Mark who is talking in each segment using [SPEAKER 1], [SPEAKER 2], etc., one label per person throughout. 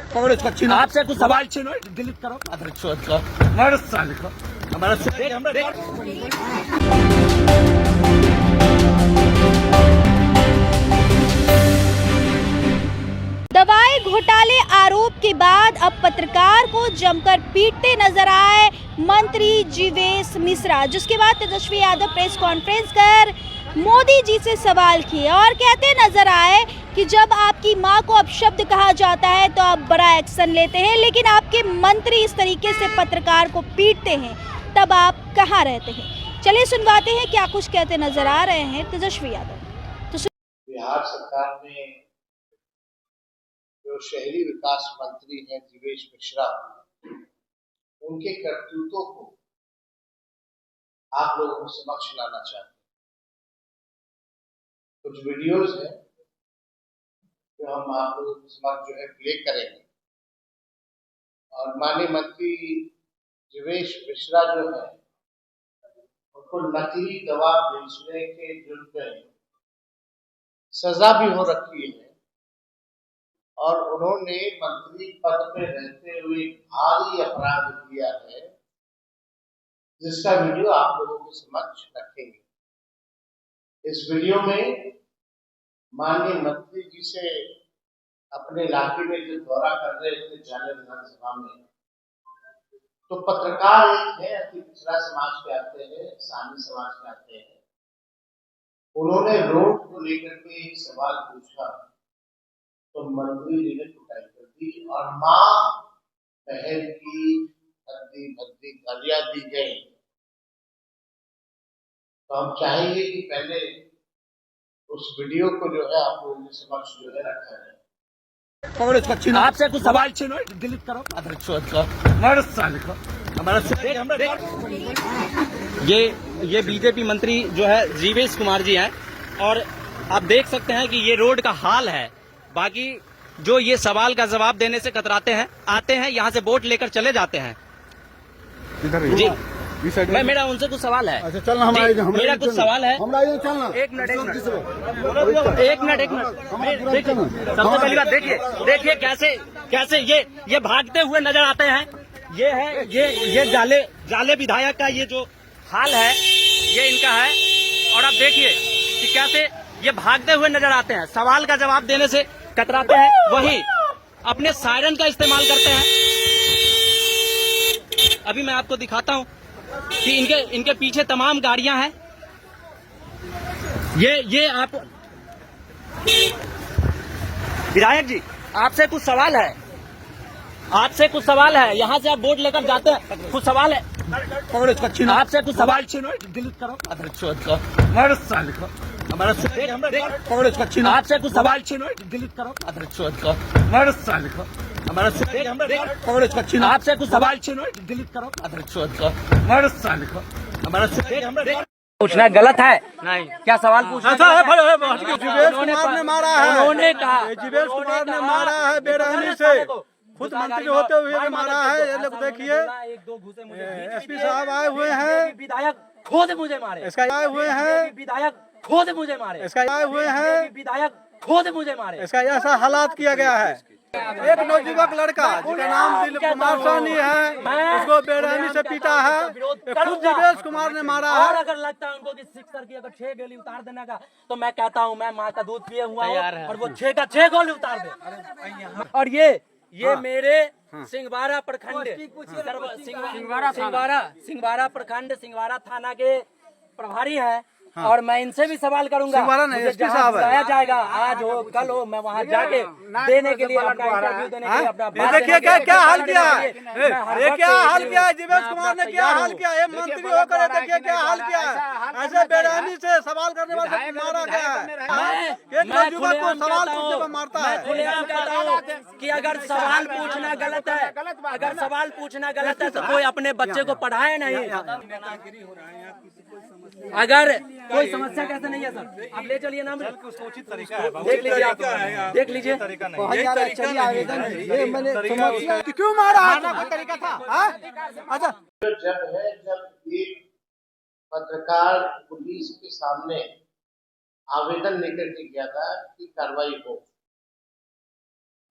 [SPEAKER 1] कांग्रेस का चिन्ह आपसे कुछ सवाल चिन्ह डिलीट करो अध्यक्ष हमारे साल का हमारा
[SPEAKER 2] दवाई घोटाले आरोप के बाद अब पत्रकार को जमकर पीटते नजर आए मंत्री जीवेश मिश्रा, जिसके बाद तेजस्वी यादव प्रेस कॉन्फ्रेंस कर मोदी जी से सवाल किए और कहते नजर आए कि जब आपकी मां को अपशब्द कहा जाता है तो आप बड़ा एक्शन लेते हैं, लेकिन आपके मंत्री इस तरीके से पत्रकार को पीटते हैं तब आप कहां रहते हैं। चलिए सुनवाते हैं क्या कुछ कहते नजर आ रहे हैं तेजस्वी यादव।
[SPEAKER 3] बिहार सरकार में जो शहरी विकास मंत्री हैं जीवेश मिश्रा, उनके करतूतों को आप लोगों के समक्ष लाना चाहते हैं। कुछ वीडियोस हैं जो हम आप लोगों के समक्ष जो है प्ले करेंगे और माननीय मंत्री जीवेश मिश्रा जो है उनको नकली दवा बेचने के जुर्म में सजा भी हो रखी है और उन्होंने मंत्री पद पे रहते हुए भारी अपराध किया है, जिसका वीडियो आप लोगों के समक्ष रखेंगे। इस वीडियो में माननीय मंत्री जी से अपने इलाके में जो दौरा कर रहे थे जाने विधानसभा में, तो पत्रकार एक है अति पिछड़ा समाज के आते हैं, सामी समाज के आते हैं, उन्होंने रोड को लेकर के एक सवाल पूछा तो मंत्री जी ने कुटाई कर दी और मां बहन की भद्दी भद्दी गालियां दी गई। तो हम चाहेंगे कि पहले उस वीडियो को जो है आप लोगों के समक्ष जो है रखा जाए।
[SPEAKER 1] कांग्रेस का चिन्ह आपसे कुछ सवाल चिन्ह डिलीट करो अध्यक्ष हमारे साल का हमारा
[SPEAKER 4] ये बीजेपी मंत्री जो है जीवेश कुमार जी हैं और आप देख सकते हैं कि ये रोड का हाल है। बाकी जो ये सवाल का जवाब देने से कतराते हैं, आते हैं यहाँ से वोट लेकर चले जाते हैं। जी मेरा उनसे कुछ सवाल है।
[SPEAKER 1] अच्छा चलना
[SPEAKER 4] मेरा कुछ सवाल है।
[SPEAKER 1] चलना
[SPEAKER 4] एक मिनट सबसे पहली बात देखिए कैसे ये भागते हुए नजर आते हैं। ये है ये जाले विधायक का ये जो हाल है ये इनका है और आप देखिए कि कैसे ये भागते हुए नजर आते हैं, सवाल का जवाब देने से कतराते हैं, वही अपने सायरन का इस्तेमाल करते हैं। अभी मैं आपको दिखाता हूं कि इनके पीछे तमाम गाड़ियां हैं। ये आप विधायक जी आपसे कुछ सवाल है, यहाँ से आप वोट लेकर जाते हैं, कुछ सवाल है।
[SPEAKER 1] कांग्रेस का चिन्ह आपसे कुछ सवाल चिन्ह डिलीट करो अध्यक्ष हमारे साल का हमारा कांग्रेस का चिन्ह आपसे कुछ सवाल चिन्ह डिलीट करो अध्यक्ष हमारे साल का हमारा कांग्रेस का चिन्ह आपसे कुछ सवाल चिन्ह डिलीट करो अध्यक्ष हमारे साल का हमारा
[SPEAKER 4] पूछना गलत है नहीं, क्या सवाल पूछना
[SPEAKER 5] जीवेश कुमार ने मारा है,
[SPEAKER 4] उन्होंने कहा
[SPEAKER 5] जीवेश कुमार ने मारा है बेरहमी से, खुद मंत्री होते हुए भी मारा है। ये लोग देखिए एसपी साहब आए हुए हैं,
[SPEAKER 4] विधायक खुद मुझे मारे,
[SPEAKER 5] इसका आए हुए हैं
[SPEAKER 4] विधायक खुद मुझे मारे,
[SPEAKER 5] इसका आए हुए हैं
[SPEAKER 4] विधायक खुद मुझे मारे,
[SPEAKER 5] इसका ऐसा हालात किया गया है। एक नौजुवक लड़का जिसका नाम दिलीप कुमार साहनी है, उसको बेरहमी से पीटा है, खुद जीवेश कुमार ने मारा
[SPEAKER 4] और
[SPEAKER 5] है।
[SPEAKER 4] अगर लगता है उनको कि सिक्सर की अगर 6 गोली उतार देने का, तो मैं कहता हूँ मैं माँ का दूध पिए हुआ हूँ और वो 6 का 6 गोली उतार दे। और ये मेरे सिंहवाड़ा प्रखंड सिंहवाड़ा प्रखंड सिंहवाड़ा थाना के प्रभारी हैं और मैं इनसे भी सवाल करूंगा। मुझे जहाँ बुलाया जाएगा, आज हो कल हो, मैं वहाँ जाके देने के लिए अपना इंटरव्यू देने के लिए अपना
[SPEAKER 5] देखिए क्या हाल किया है, ये क्या हाल किया है जीवेश कुमार ने, क्या हाल किया है मंत्री होकर, देखिए क्या हाल किया है। ऐसे बेरहमी से सवाल करने वाले को मारा गया है। एक नौजुवक को सवाल पूछने पर मारता है।
[SPEAKER 4] खुलेआम कहता हूँ कि अगर सवाल पूछना गलत है, अगर सवाल पूछना गलत है तो कोई अपने बच्चे को पढ़ाए नहीं। अगर कोई समस्या कैसे नहीं है सर, आप ले चलिए नाम,
[SPEAKER 5] उचित तरीका है,
[SPEAKER 4] देख लीजिए, आप देख लीजिए।
[SPEAKER 5] क्यों मारा है, तरीका था। अच्छा
[SPEAKER 3] जब एक पत्रकार पुलिस के सामने आवेदन लेकर के गया था कि कार्रवाई हो,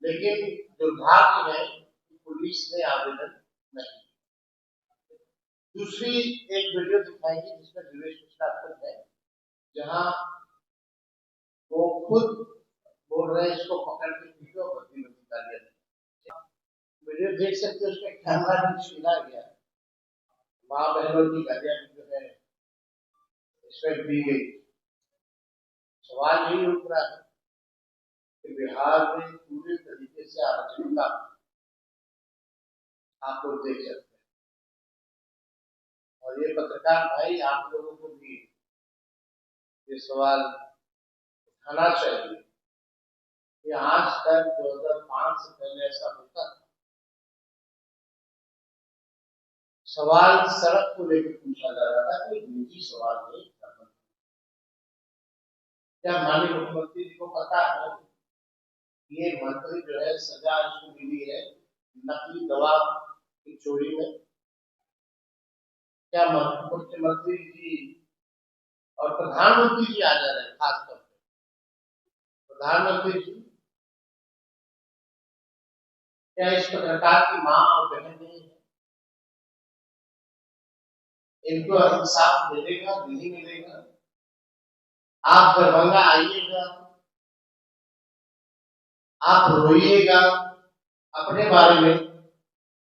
[SPEAKER 3] लेकिन दुर्भाग्य है कि पुलिस ने आवेदन नहीं किया। दूसरी एक वीडियो दिखाएगी जिसमें दिवेश मिश्रा खुद है, जहां वो खुद बोल रहे हैं इसको पकड़ के पीटो, बदली बदली गालियां दी। वीडियो देख सकते हो, उसका कैमरा भी छीना गया, माँ बहनों की गालियां जो है इसमें दी गई। सवाल यही उठ रहा है कि बिहार में पूरे तरीके से अराजकता आप लोग देख सकते हैं, और ये पत्रकार भाई आप लोगों को भी ये सवाल उठाना चाहिए कि आज तक 2005 से पहले ऐसा होता था। सवाल सड़क को लेकर पूछा जा रहा था, कोई निजी सवाल नहीं था। क्या माननीय मुख्यमंत्री जी को पता है ये मंत्री जो है सजा इसको मिली है नकली दवा की चोरी में? क्या मुख्यमंत्री जी और प्रधानमंत्री जी आ जा रहे हैं, खासतौर पर प्रधानमंत्री जी, क्या इस पत्रकार की मां और बहन नहीं है? इनको इंसाफ मिलेगा नहीं मिलेगा? आप दरभंगा आइएगा, आप रोइएगा अपने बारे में,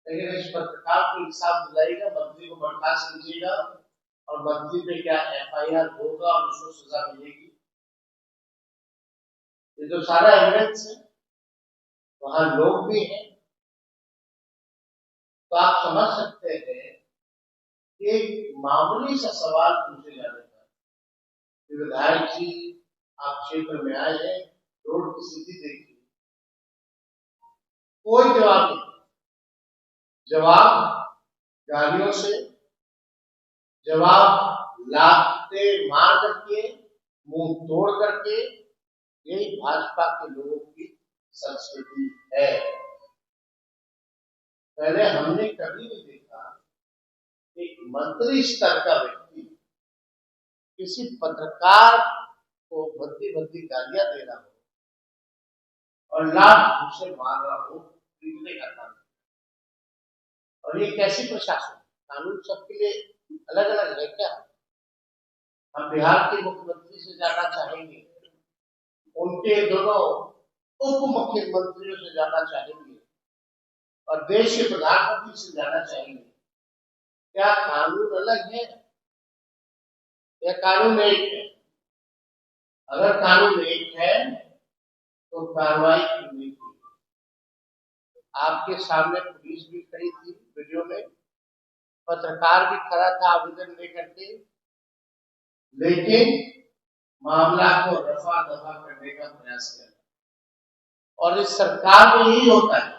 [SPEAKER 3] लेकिन इस पत्रकार को इंसाफ दिलाइएगा, मंत्री को बर्खास्त कीजिएगा और मंत्री पे क्या FIR होगा और उसको सजा मिलेगी? ये जो सारा एविडेंस है, वहां लोग भी हैं, तो आप समझ सकते हैं कि एक मामूली सा सवाल पूछे जाने का, विधायक जी आप क्षेत्र में आए हैं, रोड की स्थिति देखिए, कोई जवाब नहीं। जवाब गालियों से, जवाब लाते मार करके, मुंह तोड़ करके, यही भाजपा के लोगों की संस्कृति है। पहले हमने कभी नहीं देखा एक मंत्री स्तर का व्यक्ति किसी पत्रकार को भद्दी भद्दी गालियां दे रहा हो और लात घूंसे मार रहा हो, पीटने का काम। और ये कैसी प्रशासन? कानून सबके लिए अलग अलग है क्या? हम बिहार के मुख्यमंत्री से जानना चाहेंगे, उनके दोनों उप मुख्यमंत्रियों से जानना चाहेंगे और देश के प्रधानमंत्री से जानना चाहेंगे, क्या कानून अलग है या कानून एक है? अगर कानून एक है तो कार्रवाई क्यों नहीं की? आपके सामने पुलिस भी खड़ी थी वीडियो में, पत्रकार भी खड़ा था आवेदन लेकर के, लेकिन मामला को रफा दफा करने का प्रयास किया। और इस सरकार में यही होता है,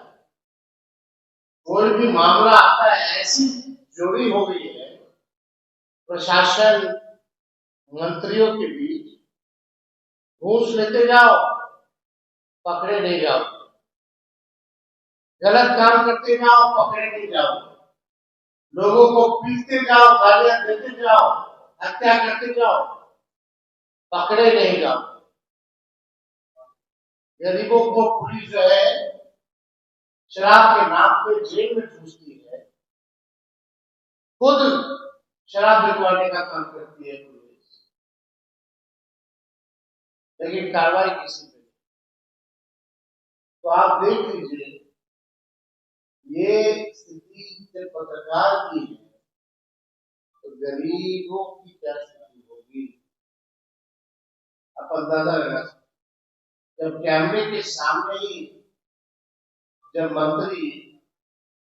[SPEAKER 3] कोई भी मामला आता है, ऐसी जोड़ी हो गई है प्रशासन मंत्रियों के बीच, घूस लेते जाओ पकड़े नहीं जाओ, गलत काम करते जाओ पकड़े नहीं जाओ, लोगों को पीटते जाओ, गालियां देते जाओ, हत्या करते जाओ, पकड़े नहीं जाओ। गरीबों को पुलिस जो है शराब के नाम पे जेल में ठूसती है, खुद शराब बिकवाने का काम करती है पुलिस, लेकिन कार्रवाई किसी पे। तो आप देख लीजिए, ये स्थिति जब पत्रकार की है तो गरीबों की क्या स्थिति होगी आप अंदाजा लगा सकते। जब कैमरे के सामने ही जब मंत्री,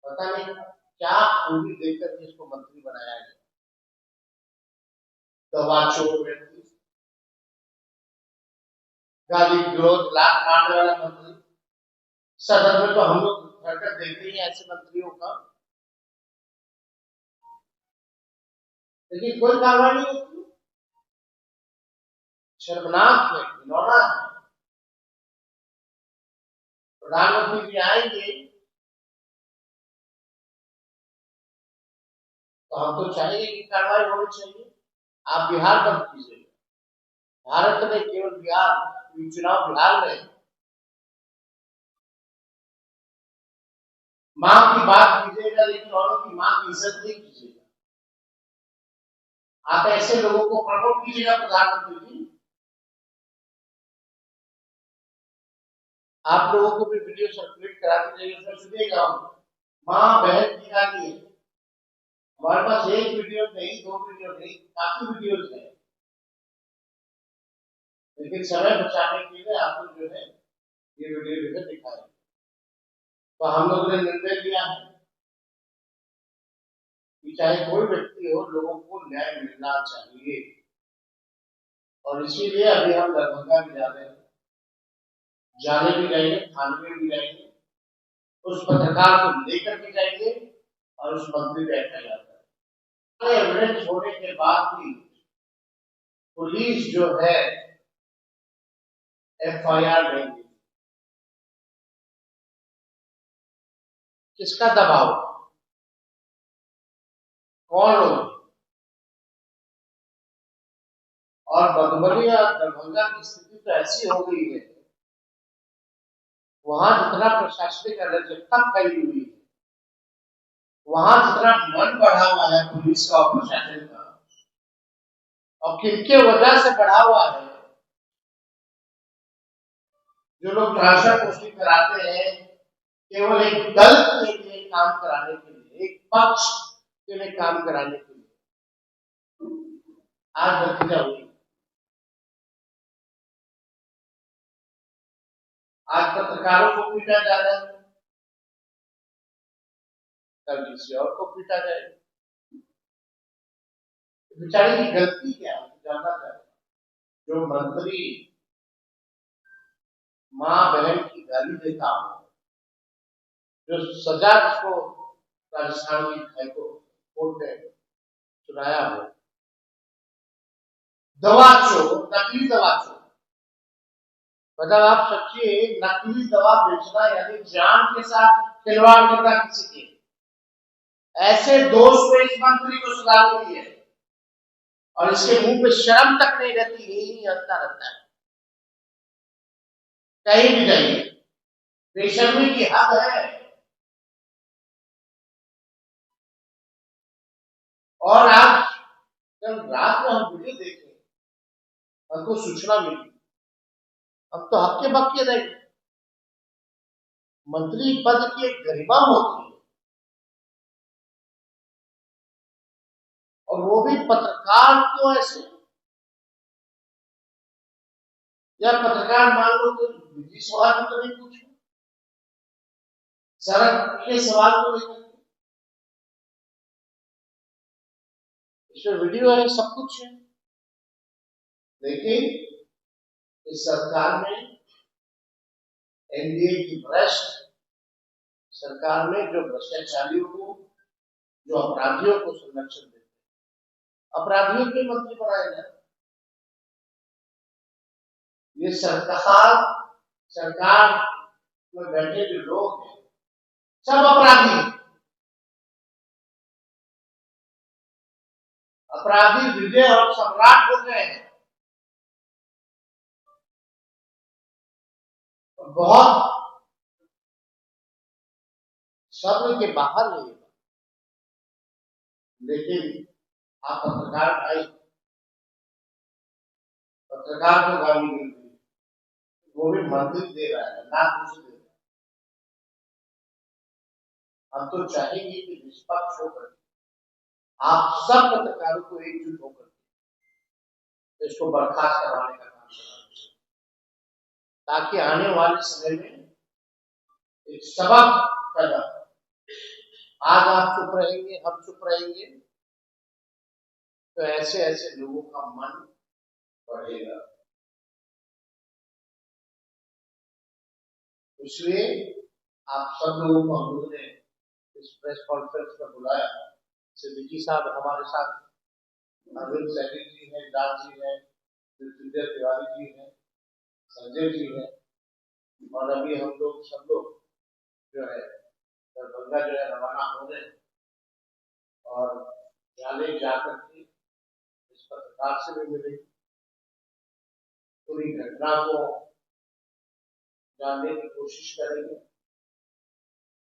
[SPEAKER 3] पता नहीं क्या खूबी देखकर जिसको मंत्री बनाया गया, दवा चोर व्यक्ति, गाली गलौज लात मारने वाला मंत्री, सदन में तो हम लोग हरकत देखते हैं ऐसे मंत्रियों का, लेकिन कोई कार्रवाई नहीं होती। शर्मनाक है, घिनौना है। प्रधानमंत्री जी आएंगे तो हम तो चाहेंगे कि कार्रवाई होनी चाहिए। आप बिहार बंद कीजिए, भारत में केवल बिहार, चुनाव बिहार में माँ की बात कीजिएगा, लेकिन औरों की माँ की इज्जत नहीं कीजिएगा। आप ऐसे लोगों को प्रमोट कीजिएगा प्रधानमंत्री जी। आप लोगों को भी वीडियो सर्कुलेट करा दीजिएगा, उसमें सुनिएगा माँ बहन की गाली है। हमारे पास एक वीडियो नहीं, 2 वीडियो नहीं, काफी वीडियोज है, लेकिन समय बचाने के लिए आपको जो है ये वीडियो जो है दिखाएंगे। तो हम लोगों ने निर्णय लिया है कि चाहे कोई व्यक्ति हो, लोगों को न्याय मिलना चाहिए, और इसीलिए अभी हम दरभंगा भी जा रहे हैं, जाने भी जाएंगे, थाने में भी जाएंगे, उस पत्रकार को लेकर के जाएंगे और उस मंत्री का एफआईआर करेंगे। एविडेंस होने के बाद भी पुलिस जो है एफआईआर नहीं देती। किसका दबाव, कौन लोग? और मधुबनी और दरभंगा की स्थिति तो ऐसी हो गई है, वहां जितना प्रशासनिक अराजकता फैली हुई है, वहां जितना मन बढ़ा हुआ है पुलिस का और प्रशासन का, और किनके वजह से बढ़ा हुआ है, जो लोग ट्रांसफर पोस्टिंग कराते हैं केवल एक दल के लिए काम कराने के लिए, एक पक्ष के लिए काम कराने के लिए, आज नतीजा हुई। आज पत्रकारों को पीटा जा रहा है, कल किसी और को पीटा जाएगा। बेचारे की गलती क्या है जानना चाहते। जो मंत्री माँ बहन की गाली देता हो, जो सजा जिसको राजस्थान की हाईकोर्ट ने सुनाया हो, दवा चोर, नकली दवा चोर, मतलब आप सोचिए नकली दवा बेचना यानी जान के साथ खिलवाड़ करना किसी के, ऐसे दोष पे इस मंत्री को सजा मिली है और इसके मुंह पे शर्म तक नहीं रहती, यही हंसता रहता है। कहीं भी जाइए बेशर्मी की हद है। और आज कल रात में हम वीडियो देखे, हमको सूचना मिली, अब तो हक्के बक्के रहेंगे। मंत्री पद की एक गरिमा होती है, और वो भी पत्रकार को ऐसे, या पत्रकार मान लो तो निजी सवाल तो नहीं पूछो, सड़क के सवाल तो नहीं, इसमें वीडियो है, सब कुछ है, लेकिन इस सरकार में एनडीए की भ्रष्ट सरकार में जो भ्रष्टाचारियों को, जो अपराधियों को संरक्षण देते हैं, अपराधियों के मंत्री बनाए जाए। ये सरकार में बैठे जो लोग हैं सब अपराधी, अपराधी विजय और सम्राट हो गए हैं। बहुत शब्द के बाहर नहीं, लेकिन आप पत्रकार भाई, पत्रकार को गाली मिल रही, वो भी मंत्री दे रहा है, ना कुछ दे रहा है। हम तो चाहेंगे कि निष्पक्ष होकर आप सब पत्रकारों को एकजुट होकर इसको बर्खास्त करवाने का काम करना, ताकि आने वाले समय में एक सबक पैदा। आज आप चुप रहेंगे, हम चुप रहेंगे, तो ऐसे ऐसे लोगों का मन बढ़ेगा। इसलिए आप सब लोगों को हम लोगों ने इस प्रेस कॉन्फ्रेंस में बुलाया। सिद्दीकी साहब हमारे साथ, अरविंद सैनी जी हैं, दास जी हैं, मृत्युंजय तिवारी जी हैं, संजय जी हैं, और अभी हम लोग सब लोग जो है दरभंगा जो है रवाना हो रहे हैं, और जाले जाकर के इस पत्रकार से भी मिले, पूरी घटना को जानने की कोशिश करेंगे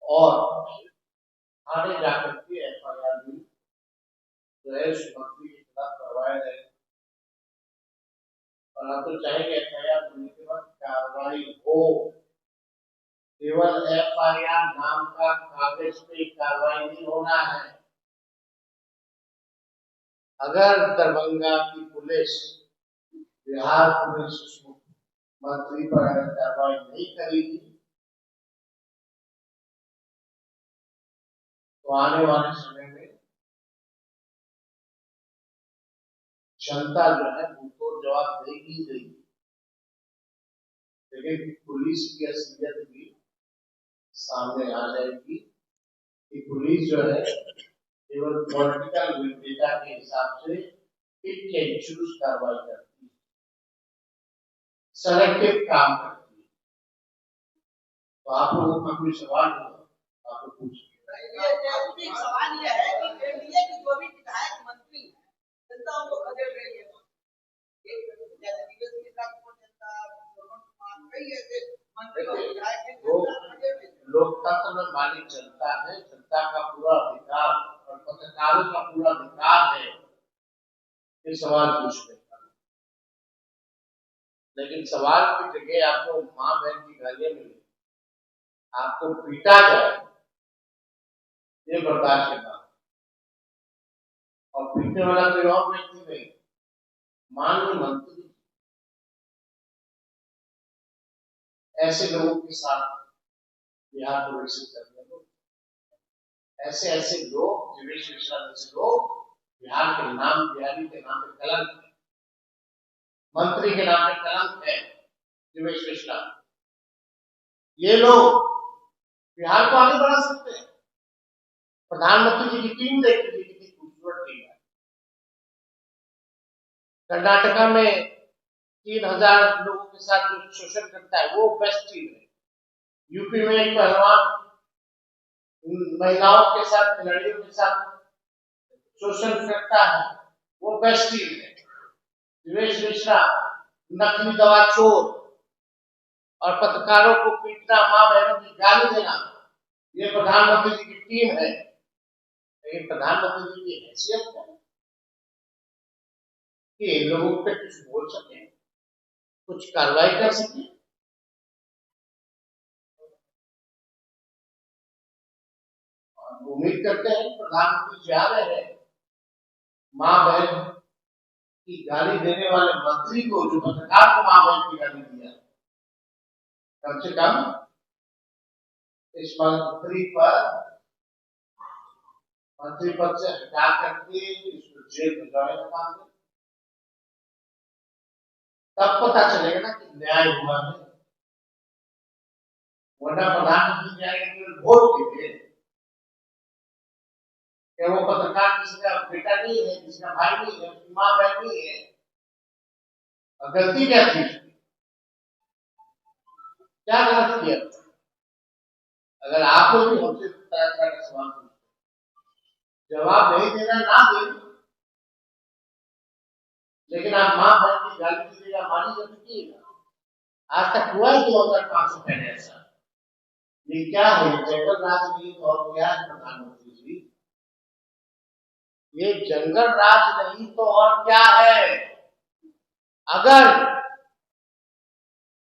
[SPEAKER 3] और थाने जाकर के FIR भी जो है उस मंत्री के खिलाफ करवाया जाए और हम तो चाहेंगे FIR होने के बाद कार्रवाई हो। केवल FIR नाम का कागज पे कार्रवाई नहीं होना है। अगर दरभंगा की पुलिस, बिहार पुलिस मंत्री पर अगर कार्रवाई नहीं करेगी तो आने वाले समय में जनता जो है उनको जवाब देगी देगी। लेकिन पुलिस की असलियत भी सामने आ जाएगी कि पुलिस जो है केवल पॉलिटिकल विंडेटा के हिसाब से पिक एंड चूज कार्रवाई करती है, सेलेक्टिव काम करती है। तो आप लोगों का कोई सवाल हो आप पूछिए।
[SPEAKER 6] सवाल यह है कि एनडीए की जो भी विधायक मंत्री जनता उनको खदेड़ रही है,
[SPEAKER 3] लोकतंत्र में मानी जनता है, जनता का पूरा अधिकार और पत्रकारों का पूरा अधिकार है ये सवाल पूछने का। लेकिन सवाल की जगह आपको माँ बहन की गालियां मिली, आपको पीटा जाए, ये बर्दाश्त करना। और पीटने वाला कोई और व्यक्ति नहीं, माननीय मंत्री ऐसे लोगों के साथ बिहार को विकसित करने दो। ऐसे ऐसे लोग, जीवेश मिश्रा जैसे लोग बिहार के नाम, बिहारी के नाम पे कलंक है, मंत्री के नाम पे कलंक है। जीवेश मिश्रा, ये लोग बिहार को आगे बढ़ा सकते हैं। प्रधानमंत्री जी की टीम देखिए कितनी खूबसूरत टीम है। कर्नाटका में 3000 लोगों के साथ जो शोषण करता है वो बेस्ट टीम है। यूपी में एक पहलवान महिलाओं के साथ, खिलाड़ियों के साथ शोषण करता है वो बेस्ट टीम है। जीवेश मिश्रा नकली दवा चोर और पत्रकारों को पीटना, मां बहनों की गाली देना, ये प्रधानमंत्री जी की टीम है। लेकिन प्रधानमंत्री जी की हैसियत है कि इन लोगों पे कुछ बोल सके, कुछ कार्रवाई कर सके। उम्मीद करते हैं प्रधानमंत्री जी आ रहे हैं, मां बहन की गाली देने वाले मंत्री को, जो पत्रकार को मां बहन की गाली दिया, कम से कम इस मंत्री पद से हटा करके इसको जेल भिजवाने का काम करें। तब पता चलेगा ना कि न्याय हुआ है। वरना प्रधानमंत्री जी आएंगे केवल वोट देंगे, क्या वो पत्रकार किसी का बेटा नहीं है, किसी का भाई नहीं है, उसकी मां बहन नहीं है। और गलती क्या थी, क्या गलत किया? अगर आप लोग भी हमसे तरह तरह का सवाल पूछते, जवाब नहीं देना ना देना, लेकिन आप मां बहन की गाली दीजिएगा, मानी जा चुकीगा। आज तक हुआ ही 2500 पहले ऐसा। ये क्या है, जंगल राज नहीं तो और क्या है प्रधानमंत्री जी? ये जंगल राज नहीं तो और क्या है? अगर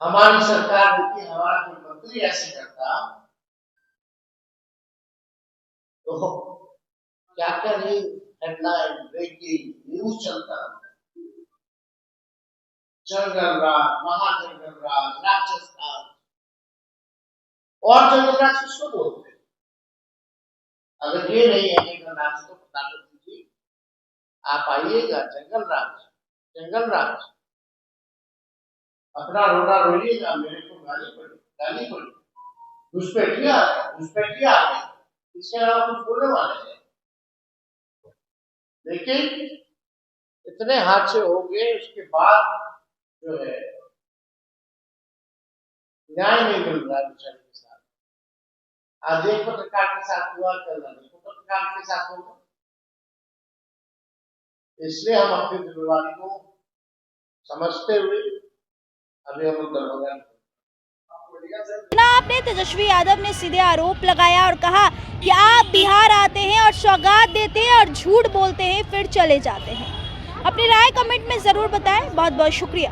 [SPEAKER 3] हमारी सरकार होती, हमारा कोई मंत्री ऐसे करता तो क्या क्या नहीं हेडलाइन, ब्रेकिंग न्यूज चलता। जंगल राज, महाजंगल राज, राक्षस राज। और जंगल राज किसको बोलते हैं? अगर ये नहीं है जंगल राज तो प्रधानमंत्री जी आप आइएगा, जंगल राज अपना रोना रोइएगा, मेरे को गाली पड़ी, घुसपैठिया आ गए, इसके अलावा कुछ बोलने वाले हैं। लेकिन इतने हादसे हो गए, उसके बाद जो है न्याय नहीं मिल रहा बेचारे के साथ। आज एक पत्रकार के साथ हुआ, कल देखो पत्रकार के साथ होगा। इसलिए हम अपनी जिम्मेवारी को समझते हुए अभी हम दरभंगा।
[SPEAKER 2] आपने तेजस्वी यादव ने सीधे आरोप लगाया और कहा कि आप बिहार आते हैं और सौगात देते हैं और झूठ बोलते हैं फिर चले जाते हैं। अपनी राय कमेंट में ज़रूर बताएं। बहुत बहुत शुक्रिया।